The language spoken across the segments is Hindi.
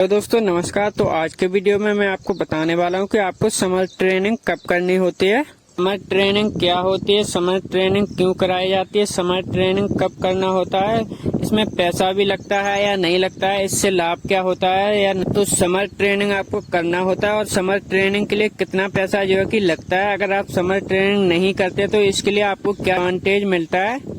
तो दोस्तों नमस्कार। तो आज के वीडियो में मैं आपको बताने वाला हूं कि आपको समर ट्रेनिंग कब करनी होती है, समर ट्रेनिंग क्या होती है, समर ट्रेनिंग क्यों कराई जाती है, समर ट्रेनिंग कब करना होता है, इसमें पैसा भी लगता है या नहीं लगता है, इससे लाभ क्या होता है या तो समर ट्रेनिंग आपको करना होता है और समर ट्रेनिंग के लिए कितना पैसा जो है कि लगता है। अगर आप समर ट्रेनिंग नहीं करते तो इसके लिए आपको क्या एडवांटेज मिलता है।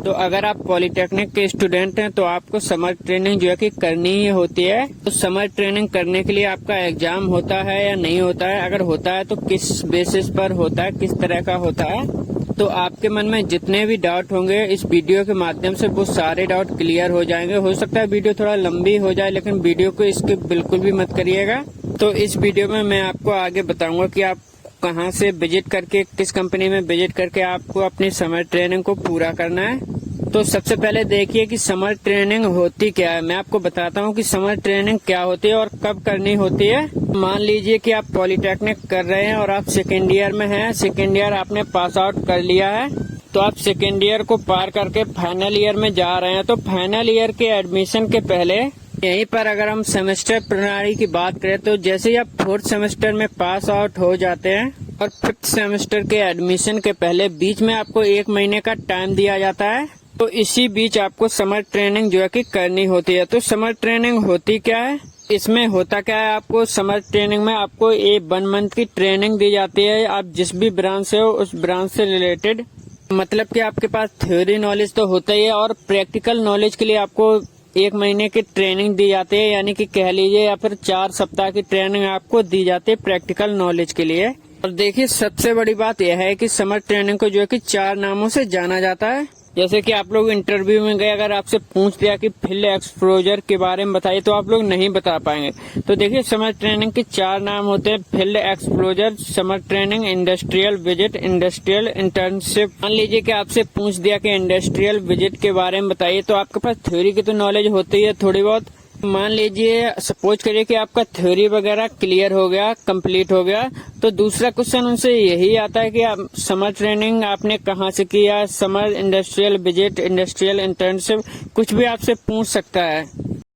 तो अगर आप पॉलिटेक्निक के स्टूडेंट हैं तो आपको समर ट्रेनिंग जो है कि करनी ही होती है। तो समर ट्रेनिंग करने के लिए आपका एग्जाम होता है या नहीं होता है, अगर होता है तो किस बेसिस पर होता है, किस तरह का होता है। तो आपके मन में जितने भी डाउट होंगे इस वीडियो के माध्यम से वो सारे डाउट क्लियर हो जाएंगे। हो सकता है वीडियो थोड़ा लंबी हो जाए, लेकिन वीडियो को स्किप बिल्कुल भी मत करिएगा। तो इस वीडियो में मैं आपको आगे बताऊंगा कि आप कहां से विजिट करके, किस कंपनी में विजिट करके आपको अपनी समर ट्रेनिंग को पूरा करना है। तो सबसे पहले देखिए कि समर ट्रेनिंग होती क्या है। मैं आपको बताता हूं कि समर ट्रेनिंग क्या होती है और कब करनी होती है। मान लीजिए कि आप पॉलिटेक्निक कर रहे हैं और आप सेकेंड ईयर में हैं, सेकेंड ईयर आपने पास आउट कर लिया है, तो आप सेकेंड ईयर को पार करके फाइनल ईयर में जा रहे हैं। तो फाइनल ईयर के एडमिशन के पहले यहीं पर अगर हम सेमेस्टर प्रणाली की बात करें तो जैसे ही आप फोर्थ सेमेस्टर में पास आउट हो जाते हैं और फिफ्थ सेमेस्टर के एडमिशन के पहले बीच में आपको 1 महीने का टाइम दिया जाता है। तो इसी बीच आपको समर ट्रेनिंग जो है कि करनी होती है। तो समर ट्रेनिंग होती क्या है, इसमें होता क्या है, आपको समर ट्रेनिंग में आपको 1 मंथ की ट्रेनिंग दी जाती है। आप जिस भी ब्रांच से हो उस ब्रांच से रिलेटेड, मतलब कि आपके पास थ्योरी नॉलेज तो होता ही है और प्रैक्टिकल नॉलेज के लिए आपको 1 महीने की ट्रेनिंग दी जाती है, यानी कि कह लीजिए या फिर 4 सप्ताह की ट्रेनिंग आपको दी जाती है प्रैक्टिकल नॉलेज के लिए। और देखिए सबसे बड़ी बात यह है कि समर ट्रेनिंग को जो है कि 4 नामों से जाना जाता है। जैसे कि आप लोग इंटरव्यू में गए, अगर आपसे पूछ दिया कि फील्ड एक्सपोजर के बारे में बताइए तो आप लोग नहीं बता पाएंगे। तो देखिए समर ट्रेनिंग के 4 नाम होते हैं, field exposure, summer training, industrial visit, industrial internship. मान लीजिए कि आपसे पूछ दिया कि इंडस्ट्रियल विजिट के बारे में बताइए, तो आपके पास थ्योरी की तो नॉलेज होती है थोड़ी बहुत। मान लीजिए सपोज करिए कि आपका थ्योरी वगैरह क्लियर हो गया, कंप्लीट हो गया, तो दूसरा क्वेश्चन उनसे यही आता है कि आप समर ट्रेनिंग आपने कहाँ से किया, summer industrial visit, industrial internship, कुछ भी आपसे पूछ सकता है।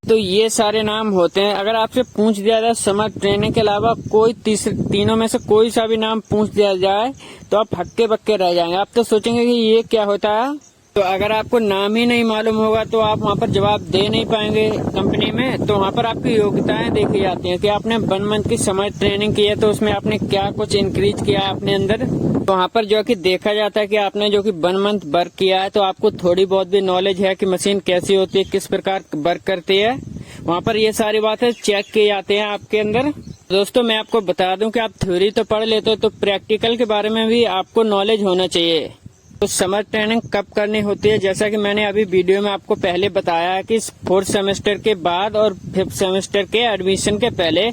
तो ये सारे नाम होते हैं। अगर आपसे पूछ दिया जाए समर ट्रेनिंग के अलावा कोई तीनों में से कोई सा भी नाम पूछ दिया जाए तो आप हक्के बक्के रह जाएंगे। आप तो सोचेंगे कि ये क्या होता है। तो अगर आपको नाम ही नहीं मालूम होगा तो आप वहाँ पर जवाब दे नहीं पाएंगे कंपनी में। तो वहाँ पर आपकी योग्यताएं देखी जाती हैं कि आपने 1 मंथ की समर ट्रेनिंग की है तो उसमें आपने क्या कुछ इंक्रीज किया है अपने अंदर। तो वहाँ पर जो कि देखा जाता है कि आपने जो कि 1 मंथ वर्क किया है तो आपको थोड़ी बहुत भी नॉलेज है कि मशीन कैसी होती है, किस प्रकार वर्क करती है। वहाँ पर ये सारी बातें चेक किए जाते हैं आपके अंदर। दोस्तों मैं आपको बता दूं कि आप थ्योरी तो पढ़ लेते हो तो प्रैक्टिकल के बारे में भी आपको नॉलेज होना चाहिए। तो समर ट्रेनिंग कब करनी होती है, जैसा कि मैंने अभी वीडियो में आपको पहले बताया है कि 4th सेमेस्टर के बाद और 5th सेमेस्टर के एडमिशन के पहले,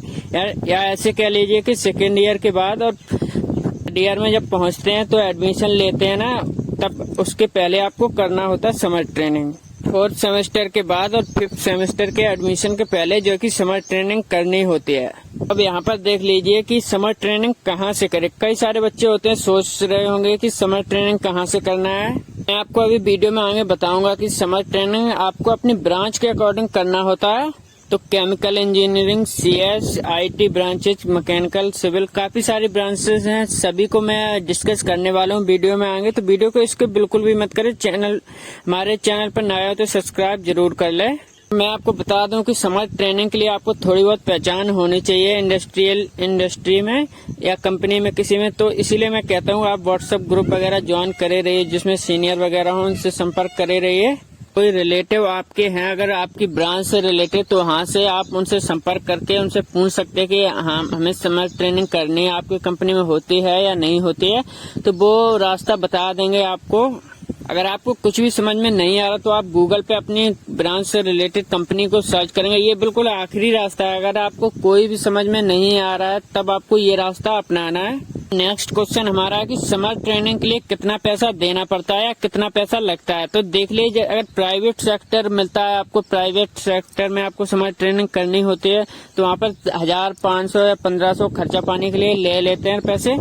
या ऐसे कह लीजिए कि सेकेंड ईयर के बाद और 3rd ईयर में जब पहुंचते हैं तो एडमिशन लेते हैं ना, तब उसके पहले आपको करना होता है समर ट्रेनिंग। 4th सेमेस्टर के बाद और 5th सेमेस्टर के एडमिशन के पहले जो कि समर ट्रेनिंग करनी होती है। अब यहाँ पर देख लीजिए कि समर ट्रेनिंग कहाँ से करें। कई सारे बच्चे होते हैं सोच रहे होंगे कि समर ट्रेनिंग कहाँ से करना है। मैं आपको अभी वीडियो में आगे बताऊंगा कि समर ट्रेनिंग आपको अपनी ब्रांच के अकॉर्डिंग करना होता है। तो chemical engineering, CS, IT branches, mechanical, civil, काफी सारी ब्रांचेस हैं। सभी को मैं डिस्कस करने वाला हूँ वीडियो में आगे। तो वीडियो को इसको बिल्कुल भी मत करें। हमारे चैनल पर नया हो तो सब्सक्राइब जरूर कर ले। मैं आपको बता दूं कि समर ट्रेनिंग के लिए आपको थोड़ी बहुत पहचान होनी चाहिए इंडस्ट्री में या कंपनी में किसी में। तो इसीलिए मैं कहता हूँ आप व्हाट्सएप ग्रुप वगैरह ज्वाइन करे रहिए, जिसमें सीनियर वगैरह हो उनसे संपर्क करे रहिए। कोई रिलेटिव आपके हैं अगर आपकी ब्रांच से रिलेटेड, तो वहाँ से आप उनसे संपर्क करके उनसे पूछ सकते हैं कि हाँ हमें समर ट्रेनिंग करनी है, आपकी कंपनी में होती है या नहीं होती है। तो वो रास्ता बता देंगे आपको। अगर आपको कुछ भी समझ में नहीं आ रहा तो आप गूगल पे अपनी ब्रांच से रिलेटेड कंपनी को सर्च करेंगे। ये बिल्कुल आखिरी रास्ता है। अगर आपको कोई भी समझ में नहीं आ रहा है तब आपको ये रास्ता अपनाना है। नेक्स्ट क्वेश्चन हमारा है कि समर ट्रेनिंग के लिए कितना पैसा देना पड़ता है या कितना पैसा लगता है। तो देख लीजिए, अगर प्राइवेट सेक्टर मिलता है आपको, प्राइवेट सेक्टर में आपको समर ट्रेनिंग करनी होती है तो वहाँ पर 1500 या 1500 खर्चा पानी के लिए ले लेते हैं पैसे।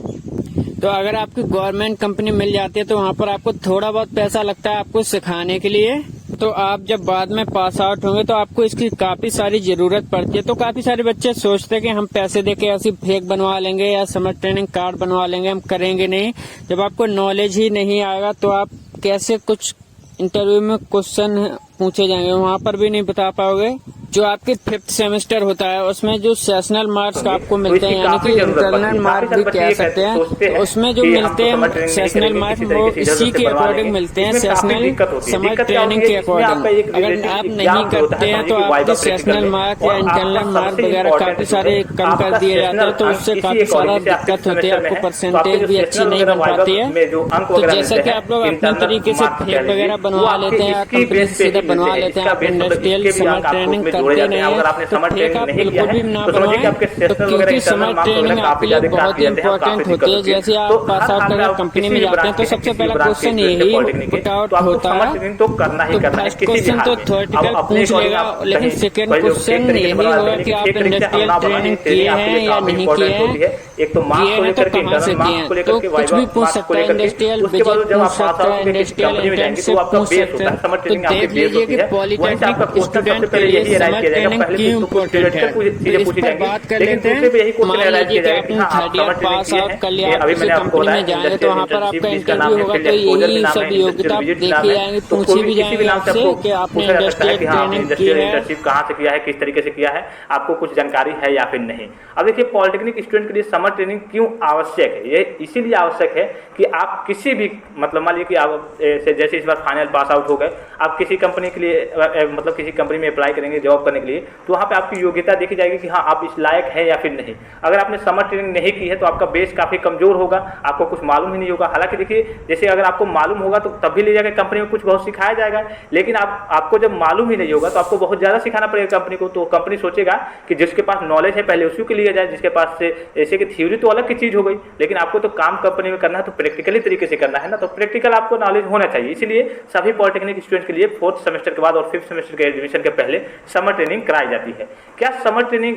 तो अगर आपकी गवर्नमेंट कंपनी मिल जाती है तो वहाँ पर आपको थोड़ा बहुत पैसा लगता है आपको सिखाने के लिए। तो आप जब बाद में पास आउट होंगे तो आपको इसकी काफी सारी जरूरत पड़ती है। तो काफी सारे बच्चे सोचते हैं कि हम पैसे देके ऐसी फेक बनवा लेंगे या समर ट्रेनिंग कार्ड बनवा लेंगे, हम करेंगे नहीं। जब आपको नॉलेज ही नहीं आएगा तो आप कैसे कुछ इंटरव्यू में क्वेश्चन पूछे जाएंगे वहां पर भी नहीं बता पाओगे। जो आपके 5th सेमेस्टर होता है उसमें जो सेशनल मार्क्स आपको मिलते हैं, यानी कि इंटरनल मार्क भी कह सकते हैं, तो उसमें जो मिलते हैं सेशनल मार्क वो इसी के अकॉर्डिंग मिलते हैं, सेशनल समर ट्रेनिंग के अकॉर्डिंग। अगर आप नहीं करते हैं तो आपके सेशनल मार्क या इंटरनल मार्क वगैरह काफी सारे कम कर दिए जाते हैं, तो उससे काफी सारा दिक्कत होती है, आपको परसेंटेज भी अच्छी नहीं बन पाती है। तो जैसा कि आप लोग अपने तरीके से फेक वगैरह बनवा लेते हैं, कंपनी से सीधा बनवा लेते हैं, आप इंडस्ट्रियल समर ट्रेनिंग करते नहीं है, अगर आपने समर ट्रेनिंग नहीं किया है तो समझिए कि आपके सेशनल वगैरह इंटरनल मार्क्स वगैरह काफी ज्यादा बहुत ही इंपॉर्टेंट होती है। जैसे आप पास आउट करके कंपनी में जाते हैं तो सबसे पहला क्वेश्चन यही पुट आउट होता है, तो फर्स्ट क्वेश्चन तो थ्योरेटिकल पूछ लेगा, लेकिन सेकंड क्वेश्चन यही होगा कि आप इंडस्ट्रियल ट्रेनिंग किए हैं या नहीं किए हैं, एक तो मार्क्स को लेकर के इंटरनल मार्क्स को लेकर के कुछ भी पूछ सकता है, इंडस्ट्रियल उसके बाद जब आप पास आउट होकर किसी कंपनी में जाएंगे तो आपका बेस होता है, समर ट्रेनिंग आपकी बेस होती है। वहीं से आपका क्वेश्चन सबसे पहले यही अराइज किया जाएगा, पहले तो कुछ थ्योरेटिकल चीजें पूछी जाएंगी, लेकिन दूसरे पे यही क्वेश्चन अराइज किया जाएगा कि हाँ आप समर ट्रेनिंग किए हैं। अभी मैंने आपको बताया इंडस्ट्रियल इंटर्नशिप जिसका नाम है, फील्ड एक्सपोजर भी नाम है, इंडस्ट्रियल विजिट नाम है, तो कोई भी किसी भी नाम से आपको पूछा जा सकता है कि हाँ आपने इंडस्ट्रियल इंटर्नशिप कहाँ से किया है, किस तरीके से किया है, आपको कुछ जानकारी है या फिर नहीं। अब देखिए पॉलिटेक्निक स्टूडेंट के लिए समर ट्रेनिंग क्यों आवश्यक है, ये इसीलिए आवश्यक है कि आप किसी भी मतलब मान लीजिए कि आप जैसे इस बार फाइनल पास आउट हो गए, आप किसी कंपनी के लिए मतलब किसी कंपनी में अप्लाई करेंगे जॉब करने के लिए, तो वहाँ पे आपकी योग्यता देखी जाएगी कि हाँ आप इस लायक है या फिर नहीं। अगर आपने समर ट्रेनिंग नहीं की है तो आपका बेस काफी कमजोर होगा, आपको कुछ मालूम ही नहीं होगा। हालांकि देखिए जैसे अगर आपको मालूम होगा तो तब भी ले जाकर कंपनी में कुछ बहुत सिखाया जाएगा, लेकिन आपको जब मालूम ही नहीं होगा तो आपको बहुत ज्यादा सिखाना पड़ेगा कंपनी को। तो कंपनी सोचेगा कि जिसके पास नॉलेज है पहले उसी को लिया जाए, जिसके पास से ऐसे कि थ्योरी तो अलग की चीज हो गई, लेकिन आपको तो काम कंपनी में करना है तो प्रैक्टिकली तरीके से करना है ना, तो प्रैक्टिकल आपको नॉलेज होना चाहिए। इसीलिए सभी पॉलिटेक्निक स्टूडेंट के लिए 4th सेमेस्टर के बाद और 5th सेमेस्टर के एडमिशन के पहले समर ट्रेनिंग कराई जाती है। क्या समर ट्रेनिंग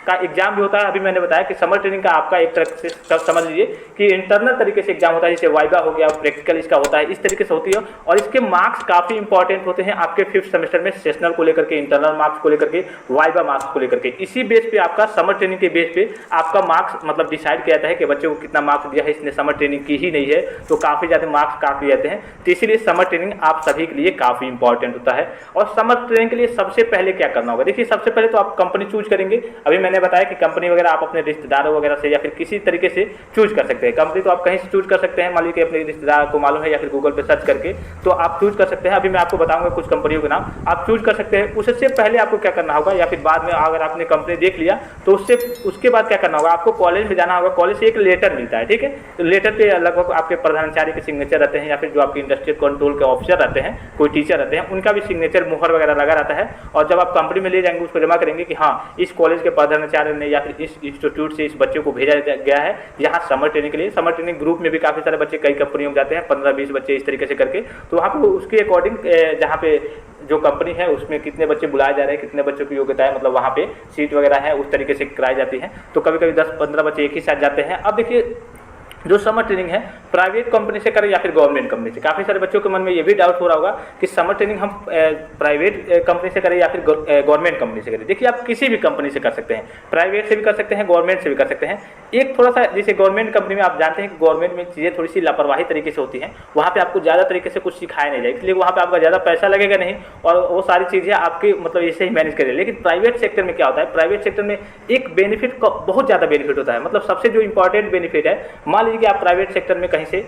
का एग्जाम भी होता है? अभी मैंने बताया कि समर ट्रेनिंग का आपका एक तरह से समझ लीजिए कि इंटरनल तरीके से एग्जाम होता है, जैसे वाइवा हो गया, प्रैक्टिकल इसका होता है, इस तरीके से होती है, और इसके मार्क्स काफी इंपॉर्टेंट होते हैं आपके 5th सेमेस्टर में, सेशनल को लेकर के, इंटरनल मार्क्स को लेकर के, वाइवा मार्क्स को लेकर के। इसी बेस पे आपका समर ट्रेनिंग के बेस पे आपका मार्क्स मतलब डिसाइड किया जाता है कि बच्चे को कितना मार्क्स दिया है, इसने समर ट्रेनिंग की ही नहीं है तो काफी ज्यादा मार्क्स काट दिए जाते हैं। तो इसीलिए समर ट्रेनिंग आप सभी के लिए काफी इंपॉर्टेंट होता है। और समर ट्रेनिंग के लिए सबसे पहले क्या करना होगा, देखिए सबसे पहले तो आप कंपनी चूज करेंगे। अभी मैंने बताया कि कंपनी वगैरह आप अपने रिश्तेदारों वगैरह से या फिर किसी तरीके से चूज कर सकते हैं। कंपनी तो आप कहीं से चूज कर सकते हैं, मान लीजिए अपने रिश्तेदार को मालूम है या फिर गूगल पे सर्च करके तो आप चूज कर सकते हैं। अभी मैं आपको बताऊंगा कुछ कंपनियों के नाम, आप चूज कर सकते हैं। उससे पहले आपको क्या करना होगा, या फिर बाद में अगर आपने कंपनी देख लिया तो उसके बाद क्या करना होगा, आपको कॉलेज में जाना होगा। कॉलेज से एक लेटर मिलता है, ठीक है, तो लेटर पे लगभग आपके प्रधानाचार्य के सिग्नेचर रहते हैं, या फिर जो आपके इंडस्ट्रियल कंट्रोल के ऑफिसर रहते हैं, कोई टीचर रहते हैं, उनका भी सिग्नेचर मुहर वगैरह लगा रहता है। और जब आप कंपनी में ले जाएंगे उसको जमा करेंगे कि हाँ इस कॉलेज के प्रधानाचार्य ने या फिर इस इंस्टीट्यूट से इस बच्चे को भेजा गया है यहाँ समर ट्रेनिंग के लिए। समर ट्रेनिंग ग्रुप में भी काफी सारे बच्चे कई कंपनियों में जाते हैं, 15-20 बच्चे इस तरीके से करके, तो वहाँ पे उसके अकॉर्डिंग जहाँ पे जो कंपनी है उसमें कितने बच्चे बुलाए जा रहे हैं, कितने बच्चों की योग्यता है, मतलब वहाँ पे सीट वगैरह है उस तरीके से कराई जाती है। तो कभी कभी 10-15 बच्चे एक ही साथ जाते हैं। अब देखिए जो समर ट्रेनिंग है प्राइवेट कंपनी से करें या फिर गवर्नमेंट कंपनी से, काफ़ी सारे बच्चों के मन में ये भी डाउट हो रहा होगा कि समर ट्रेनिंग हम प्राइवेट कंपनी से करें या फिर गवर्नमेंट कंपनी से करें। देखिए आप किसी भी कंपनी से कर सकते हैं, प्राइवेट से भी कर सकते हैं, गवर्नमेंट से भी कर सकते हैं। एक थोड़ा सा जैसे गवर्नमेंट कंपनी में आप जानते हैं कि गवर्नमेंट में चीज़ें थोड़ी सी लापरवाही तरीके से होती हैं, वहाँ पर आपको ज़्यादा तरीके से कुछ सिखाया नहीं जाए, इसलिए वहाँ पर आपका ज़्यादा पैसा लगेगा नहीं और वो सारी चीज़ें आपकी मतलब ऐसे ही मैनेज करें। लेकिन प्राइवेट सेक्टर में क्या होता है, प्राइवेट सेक्टर में एक बेनिफिट बहुत ज़्यादा बेनिफिट होता है, मतलब सबसे जो इंपॉर्टेंट बेनिफिट है, मान लीजिए कि आप प्राइवेट सेक्टर में कहीं से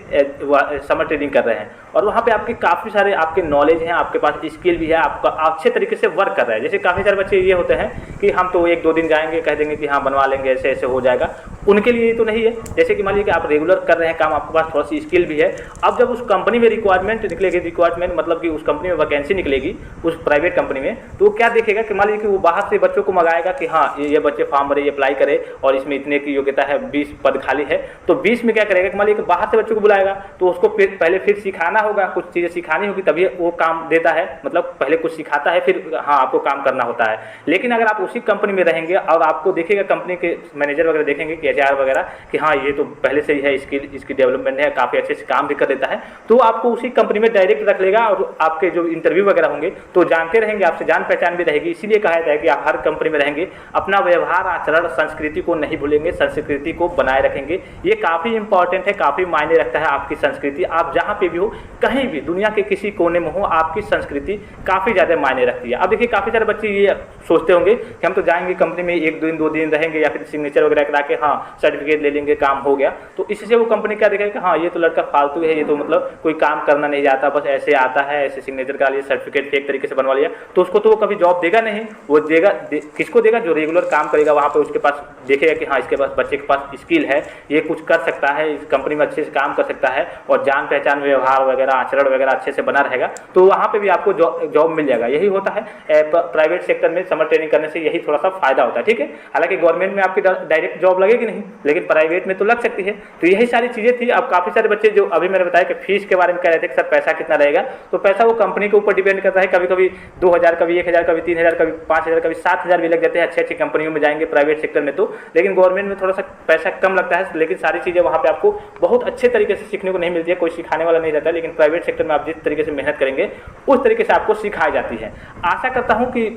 समर ट्रेनिंग कर रहे हैं और वहाँ पे आपके काफ़ी सारे आपके नॉलेज हैं, आपके पास स्किल भी है, आपका अच्छे तरीके से वर्क कर रहा है। जैसे काफ़ी सारे बच्चे ये होते हैं कि हम तो 1-2 दिन जाएंगे, कह देंगे कि हाँ बनवा लेंगे, ऐसे ऐसे हो जाएगा, उनके लिए तो नहीं है। जैसे कि मान लीजिए कि आप रेगुलर कर रहे हैं काम, आपके पास थोड़ा सी स्किल भी है, अब जब उस कंपनी में रिक्वायरमेंट निकलेगी, रिक्वायरमेंट मतलब कि उस कंपनी में वैकेंसी निकलेगी उस प्राइवेट कंपनी में, तो वो क्या देखेगा कि मान लीजिए कि वो बाहर से बच्चों को मंगाएगा कि हाँ ये बच्चे फॉर्म भरे, ये अप्लाई करे और इसमें इतने की योग्यता है, 20 पद खाली है, तो 20 में क्या करेगा कि मान लीजिए कि बाहर से बच्चों को बुलाएगा तो उसको पहले फिर सिखाना होगा, कुछ चीज़ें सिखानी होगी तभी वो काम देता है, मतलब पहले कुछ सिखाता है फिर हाँ आपको काम करना होता है। लेकिन अगर आप उसी कंपनी में रहेंगे और आपको देखेगा कंपनी के मैनेजर वगैरह देखेंगे कि HR वगैरह कि हाँ ये तो पहले से ही है, इसकी डेवलपमेंट है, काफ़ी अच्छे से काम भी कर देता है, तो आपको उसी कंपनी में डायरेक्ट रख लेगा और आपके जो इंटरव्यू वगैरह होंगे तो जानते रहेंगे, आपसे जान पहचान भी रहेगी। इसीलिए कहा जाता है कि आप हर कंपनी में रहेंगे, अपना व्यवहार आचरण संस्कृति को नहीं भूलेंगे, संस्कृति को बनाए रखेंगे। ये काफ़ी इंपॉर्टेंट है, काफ़ी मायने रखता है आपकी संस्कृति। आप जहाँ पे भी हो, कहीं भी दुनिया के किसी कोने में हो, आपकी संस्कृति काफ़ी ज़्यादा मायने रखती है। अब देखिए काफ़ी सारे बच्चे ये सोचते होंगे कि हम तो जाएंगे कंपनी में 1 दिन 2 दिन रहेंगे या फिर सिग्नेचर वगैरह करा के हाँ सर्टिफिकेट ले लेंगे, काम हो गया। तो इससे वो कंपनी क्या देखेगा कि हाँ ये तो लड़का फालतू है, ये तो मतलब कोई काम करना नहीं जाता, बस ऐसे आता है, ऐसे सिग्नेचर करा लिया, सर्टिफिकेट फेक तरीके से बनवा लिया, तो उसको तो वो कभी जॉब देगा नहीं। वो देगा किसको देगा? जो रेगुलर काम करेगा वहाँ पे, उसके पास देखेगा कि हाँ इसके पास, बच्चे के पास स्किल है, ये कुछ कर सकता है, इस कंपनी में अच्छे से काम कर सकता है और जान पहचान व्यवहार वगैरह आचरण वगैरह अच्छे से बना रहेगा, तो वहाँ पे भी आपको जॉब मिल जाएगा। यही होता है प्राइवेट सेक्टर में समर ट्रेनिंग करने से, यही थोड़ा सा फायदा होता है। ठीक है, हालांकि गवर्नमेंट में आपकी डायरेक्ट जॉब लगेगी नहीं, लेकिन प्राइवेट में तो लग सकती है। तो यही सारी चीज़ें थी। अब काफ़ी सारे बच्चे जो अभी मैंने बताया कि फीस के बारे में कह रहे थे कि सर पैसा कितना रहेगा, तो पैसा वो कंपनी के ऊपर डिपेंड करता है। कभी कभी 2000, कभी 1000, कभी 3000, कभी 5000, कभी 7000 भी लग जाते हैं। अच्छी अच्छी कंपनियों में जाएंगे प्राइवेट सेक्टर में तो, लेकिन गवर्नमेंट में थोड़ा सा पैसा कम लगता है, लेकिन सारी चीज़ें वहाँ पे आपको बहुत अच्छे तरीके से सीखने को नहीं मिलती है, कोई सिखाने वाला नहीं रहता है। लेकिन प्राइवेट सेक्टर में आप जिस तरीके से मेहनत करेंगे उस तरीके से आपको सिखाई जाती है। आशा करता हूँ कि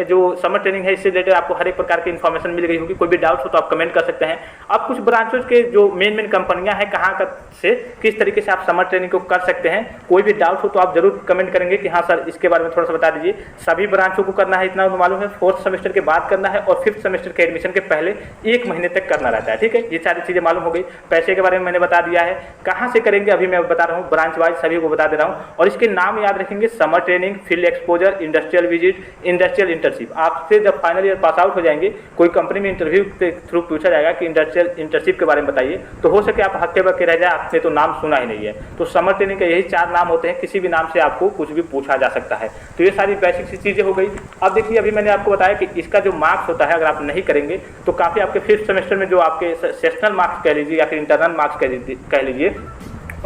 जो समर ट्रेनिंग है इससे रिलेटेड आपको हर एक प्रकार की इन्फॉर्मेशन मिल गई होगी। कोई भी डाउट हो तो आप कमेंट कर सकते हैं। अब कुछ ब्रांचेस के जो मेन कंपनियां हैं, कहाँ से किस तरीके से आप समर ट्रेनिंग को कर सकते हैं, कोई भी डाउट हो तो आप जरूर कमेंट करेंगे कि हाँ सर इसके बारे में थोड़ा सा बता दीजिए। सभी ब्रांचों को करना है, इतना मालूम है, 4th सेमेस्टर के बाद करना है और 5th सेमेस्टर के एडमिशन के पहले 1 महीने तक करना रहता है। ठीक है, ये सारी चीज़ें मालूम हो गई। पैसे के बारे में मैंने बता दिया है, कहाँ से करेंगे अभी मैं बता रहा हूँ, ब्रांच वाइज सभी को बता दे रहा हूँ। और इसके नाम याद रखेंगे, summer training, field exposure, industrial visit, industrial internship. आपसे जब फाइनल ईयर पास आउट हो जाएंगे, कोई कंपनी में इंटरव्यू के थ्रू पूछा जाएगा कि इंडस्ट्रियल इंटर्नशिप के बारे में बताइए, तो हो सके आप हक्के बक्के रह जाए, आपने तो नाम सुना ही नहीं है। तो समर ट्रेनिंग के यही 4 नाम होते हैं, किसी भी नाम से आपको कुछ भी पूछा जा सकता है। तो ये सारी बेसिक सी चीज़ें हो गई। अब देखिए अभी मैंने आपको बताया कि इसका जो मार्क्स होता है, अगर आप नहीं करेंगे तो काफ़ी आपके 5th सेमेस्टर में जो आपके सेशनल मार्क्स कह लीजिए या फिर इंटरनल मार्क्स कह लीजिए,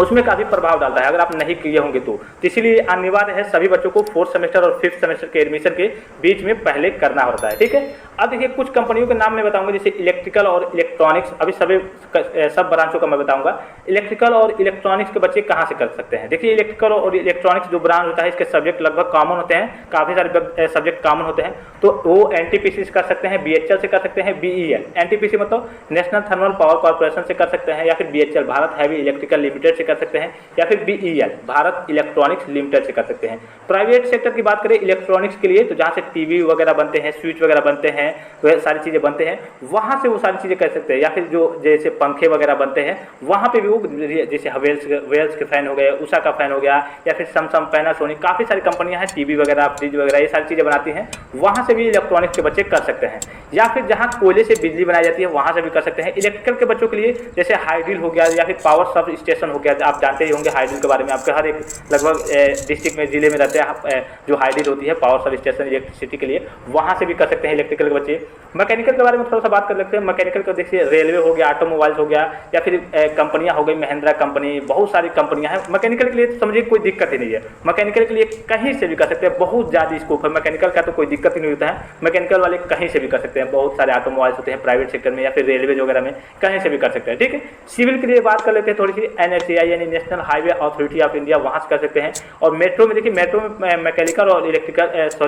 उसमें काफ़ी प्रभाव डालता है अगर आप नहीं किए होंगे तो। इसीलिए अनिवार्य है सभी बच्चों को 4th सेमेस्टर और 5th सेमेस्टर के एडमिशन के बीच में पहले करना होता है। ठीक है, अब देखिए कुछ कंपनियों के नाम मैं बताऊंगा, जैसे इलेक्ट्रिकल और इलेक्ट्रॉनिक्स। अभी सब ब्रांचों का मैं बताऊंगा। इलेक्ट्रिकल और इलेक्ट्रॉनिक्स के बच्चे कहाँ से कर सकते हैं? देखिए इलेक्ट्रिकल और इलेक्ट्रॉनिक्स जो ब्रांच होता है, इसके सब्जेक्ट लगभग कॉमन होते हैं, काफ़ी सारे सब्जेक्ट कॉमन होते हैं। तो वो NTPC से कर सकते हैं, BHEL से कर सकते हैं, BEL। NTPC मतलब नेशनल थर्मल पावर कॉर्पोरेशन से कर सकते हैं, या फिर BHEL Bharat heavy electrical limited से कर सकते हैं, या फिर BEL भारत इलेक्ट्रॉनिक्स लिमिटेड से कर सकते हैं। प्राइवेट सेक्टर की बात करें इलेक्ट्रॉनिक्स के लिए, तो जहाँ से टीवी वगैरह बनते हैं, स्विच वगैरह बनते हैं, तो सारी चीज़ें बनते हैं, वहाँ से वो सारी चीज़ें कर सकते हैं। या फिर जो जैसे पंखे वगैरह बनते हैं, वहाँ पे भी वो जैसे वेल्स के फैन हो गए, उषा का फैन हो गया, या फिर सैमसंग, पैनासोनिक, काफ़ी सारी कंपनियां हैं, टीवी वगैरह, फ्रिज वगैरह, ये सारी चीज़ें बनाती हैं, वहाँ से भी इलेक्ट्रॉनिक्स के बच्चे कर सकते हैं। या फिर जहाँ कोयले से बिजली बनाई जाती है, वहाँ से भी कर सकते हैं। इलेक्ट्रिकल के बच्चों के लिए जैसे हाइड्रिल हो गया या फिर पावर सब स्टेशन हो गया, आप जानते ही होंगे हाइड्रिल के बारे में, आपके हर एक लगभग डिस्ट्रिक्ट में, जिले में रहते हैं जो हाइड्रिल होती है पावर सब स्टेशन इलेक्ट्रिसिटी के लिए, वहाँ से भी कर सकते हैं इलेक्ट्रिकल के बच्चे। मैकेनिकल के बारे में थोड़ा सा बात कर लेते हैं। मैकेनिकल को देखिए रेलवे हो गया, ऑटोमोबाइल्स हो गया, या फिर कंपनियां हो गई, महिंद्रा कंपनी, बहुत सारी कंपनियां हैं। मैकेनिकल के लिए तो समझिए कोई दिक्कत ही नहीं है, मैकेनिकल के लिए कहीं से भी कर सकते हैं, बहुत ज़्यादा स्कोप है मैकेनिकल का, तो कोई दिक्कत ही नहीं होता है। मैकेनिकल वाले कहीं से भी कर सकते हैं, बहुत सारे ऑटोमोबाइल्स होते हैं प्राइवेट सेक्टर में या फिर रेलवे वगैरह में, कहीं से भी कर सकते हैं। ठीक है, सिविल के लिए बात कर लेते हैं थोड़ी सी। NHAI यानी national highway authority of India, वहाँ से कर सकते हैं। और मेट्रो में देखिए, मेट्रो में मैकेनिकल और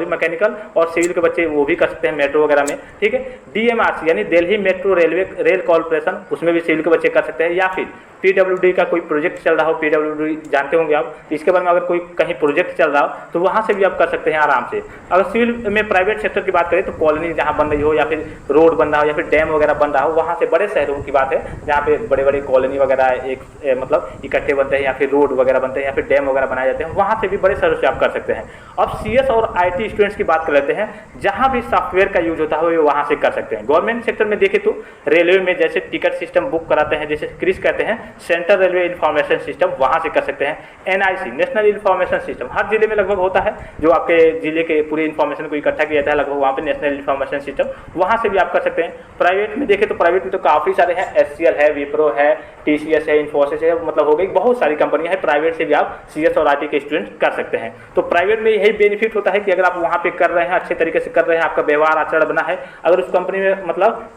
मैकेनिकल और सिविल के बच्चे वो भी कर सकते हैं मेट्रो वगैरह में। ठीक है, DMRC यानी दिल्ली मेट्रो रेल कॉर्पोरेशन, उसमें भी सिविल के बच्चे कर सकते हैं। या फिर PWD का कोई प्रोजेक्ट चल रहा हो, PWD जानते होंगे आप, इसके बारे में अगर कोई कहीं प्रोजेक्ट चल रहा हो तो वहाँ से भी आप कर सकते हैं आराम से। अगर सिविल में प्राइवेट सेक्टर की बात करें तो कॉलोनी जहाँ बन रही हो, या फिर रोड बन रहा हो, या फिर डैम वगैरह बन रहा हो, वहाँ से बड़े शहरों की बात है जहाँ पे बड़े बड़े कॉलोनी वगैरह मतलब इकट्ठे बनते हैं, या फिर रोड वगैरह बनते हैं, या फिर डैम वगैरह बनाए जाते हैं, वहाँ से भी बड़े शहरों से आप कर सकते हैं। अब CS और IT स्टूडेंट्स की बात कर लेते हैं, जहाँ भी सॉफ्टवेयर का यूज होता है वो वहाँ से कर सकते हैं। गवर्नमेंट सेक्टर में देखें तो रेलवे में जैसे टिकट सिस्टम बुक कराते हैं, जैसे क्रिस कहते हैं, सेंट्रल रेलवे इंफॉर्मेशन सिस्टम, वहाँ से कर सकते हैं। NIC नेशनल इंफॉर्मेशन सिस्टम हर जिले में लगभग होता है, जो आपके जिले के पूरे इंफॉर्मेशन को इकट्ठा किया जाता है लगभग, वहाँ पे नेशनल इंफॉर्मेशन सिस्टम, वहाँ से भी आप कर सकते हैं। प्राइवेट में देखें तो प्राइवेट में तो काफ़ी सारे हैं, HCL है, विप्रो है, TCS है, इन्फोसिस है, मतलब हो गई बहुत सारी कंपनियां हैं। प्राइवेट से भी आप CS और IT के स्टूडेंट कर सकते हैं। तो प्राइवेट में यही बेनिफिट होता है कि अगर आप वहाँ पे कर रहे हैं, अच्छे तरीके से कर रहे हैं, आपका व्यवहार आचरण बना है, अगर उस कंपनी में मतलब